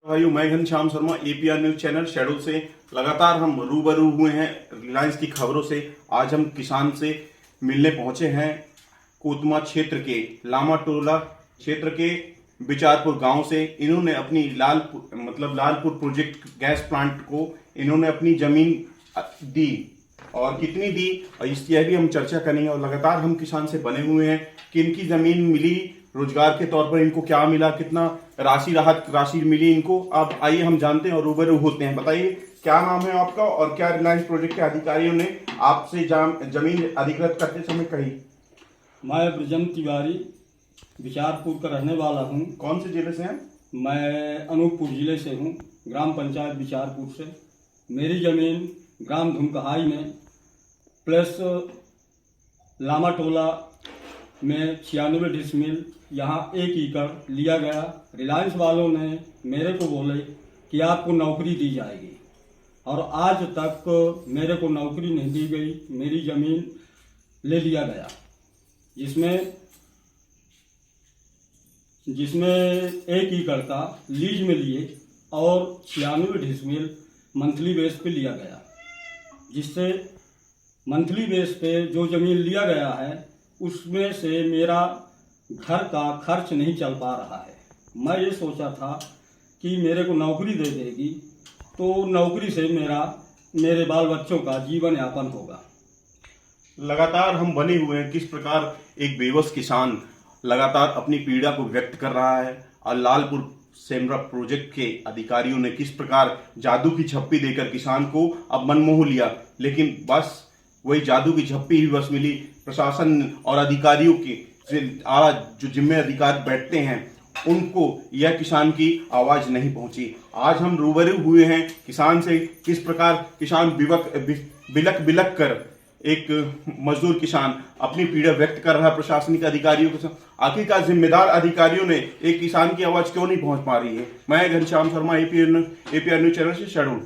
भाइयों, मैं Ghanshyam Sharma APR news channel schedule से लगातार हम रूबरू हुए हैं रिलायंस की खबरों से। आज हम किसान से मिलने पहुंचे हैं कोतमा क्षेत्र के लामा टोला क्षेत्र के बिचारपुर गांव से। इन्होंने अपनी लालपुर प्रोजेक्ट गैस प्लांट को इन्होंने अपनी जमीन दी और कितनी दी यह भी हम चर्चा करेंगे। और लगातार हम किसान से बने हुए हैं कि इनकी जमीन मिली, रोजगार के तौर पर इनको क्या मिला, कितना राशि मिली इनको। अब आइए हम जानते हैं और रूबरू होते हैं। बताइए क्या नाम है आपका और क्या रिलायंस प्रोजेक्ट के अधिकारियों ने आपसे जमीन अधिकृत करते समय कही? मैं ब्रजम तिवारी बिचारपुर का रहने वाला हूँ। कौन से जिले से हैं? मैं अनूपपुर जिले से हूँ, ग्राम पंचायत बिचारपुर से। मेरी ज़मीन ग्राम धुमकहाई में प्लस लामा टोला में 96 डिसमिल, यहाँ 1 एकड़ लिया गया। रिलायंस वालों ने मेरे को बोले कि आपको नौकरी दी जाएगी और आज तक मेरे को नौकरी नहीं दी गई। मेरी ज़मीन ले लिया गया जिसमें 1 एकड़ का लीज में लिए और 96 डिसमिल मंथली बेस पे लिया गया, जिससे मंथली बेस पे जो ज़मीन लिया गया है उसमें से मेरा घर का खर्च नहीं चल पा रहा है। मैं ये सोचा था कि मेरे को नौकरी दे देगी तो नौकरी से मेरे बाल बच्चों का जीवन यापन होगा। लगातार हम बने हुए हैं किस प्रकार एक बेबस किसान लगातार अपनी पीड़ा को व्यक्त कर रहा है और लालपुर सेमरा प्रोजेक्ट के अधिकारियों ने किस प्रकार जादू की झप्पी देकर किसान को अब मनमोह लिया। लेकिन बस वही जादू की झप्पी ही बस मिली। प्रशासन और अधिकारियों के जो जिम्मे अधिकारी बैठते हैं उनको यह किसान की आवाज नहीं पहुंची। आज हम रूबरू हुए हैं किसान से, किस प्रकार किसान बिलक बिलक कर एक मजदूर किसान अपनी पीड़ा व्यक्त कर रहा है प्रशासनिक अधिकारियों के साथ। आखिरकार जिम्मेदार अधिकारियों ने एक किसान की आवाज क्यों नहीं पहुंच पा रही है? मैं Ghanshyam Sharma APR news channel से शेड्यूल।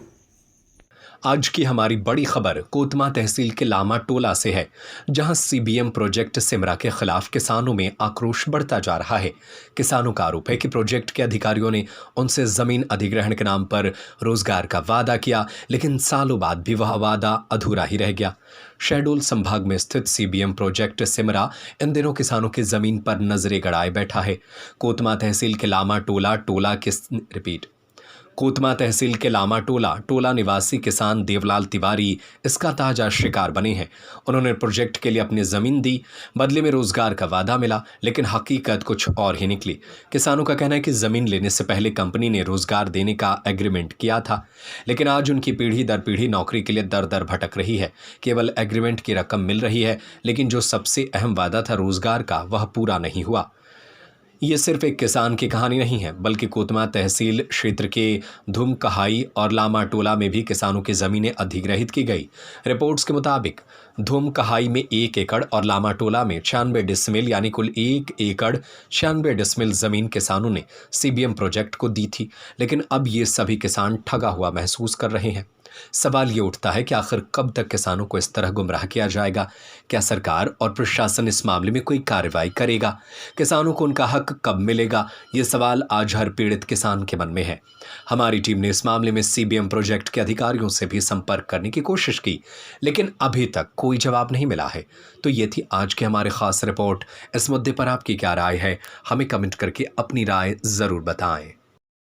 आज की हमारी बड़ी खबर कोतमा तहसील के लामा टोला से है, जहां सीबीएम प्रोजेक्ट सिमरा के खिलाफ किसानों में आक्रोश बढ़ता जा रहा है। किसानों का आरोप है कि प्रोजेक्ट के अधिकारियों ने उनसे जमीन अधिग्रहण के नाम पर रोजगार का वादा किया, लेकिन सालों बाद भी वह वादा अधूरा ही रह गया। शहडोल संभाग में स्थित सीबीएम प्रोजेक्ट सिमरा इन दिनों किसानों की जमीन पर नजरें गड़ाए बैठा है। कोतमा तहसील के लामा टोला निवासी किसान देवलाल तिवारी इसका ताजा शिकार बने हैं। उन्होंने प्रोजेक्ट के लिए अपनी जमीन दी, बदले में रोजगार का वादा मिला, लेकिन हकीकत कुछ और ही निकली। किसानों का कहना है कि जमीन लेने से पहले कंपनी ने रोजगार देने का एग्रीमेंट किया था, लेकिन आज उनकी पीढ़ी दर पीढ़ी नौकरी के लिए दर दर भटक रही है। केवल एग्रीमेंट की रकम मिल रही है, लेकिन जो सबसे अहम वादा था रोजगार का, वह पूरा नहीं हुआ। ये सिर्फ एक किसान की कहानी नहीं है, बल्कि कोतमा तहसील क्षेत्र के धुमकहाई और लामा टोला में भी किसानों की ज़मीनें अधिग्रहित की गई। रिपोर्ट्स के मुताबिक धुमकहाई में 1 एकड़ और लामा टोला में 96 डिसमिल यानी कुल 1 एकड़ 96 डिसमिल ज़मीन किसानों ने सीबीएम प्रोजेक्ट को दी थी। लेकिन अब ये सभी किसान ठगा हुआ महसूस कर रहे हैं। सवाल ये उठता है कि आखिर कब तक किसानों को इस तरह गुमराह किया जाएगा? क्या सरकार और प्रशासन इस मामले में कोई कार्रवाई करेगा? किसानों को उनका हक कब मिलेगा? ये सवाल आज हर पीड़ित किसान के मन में है। हमारी टीम ने इस मामले में सीबीएम प्रोजेक्ट के अधिकारियों से भी संपर्क करने की कोशिश की, लेकिन अभी तक कोई जवाब नहीं मिला है। तो ये थी आज की हमारी खास रिपोर्ट। इस मुद्दे पर आपकी क्या राय है? हमें कमेंट करके अपनी राय ज़रूर बताएं।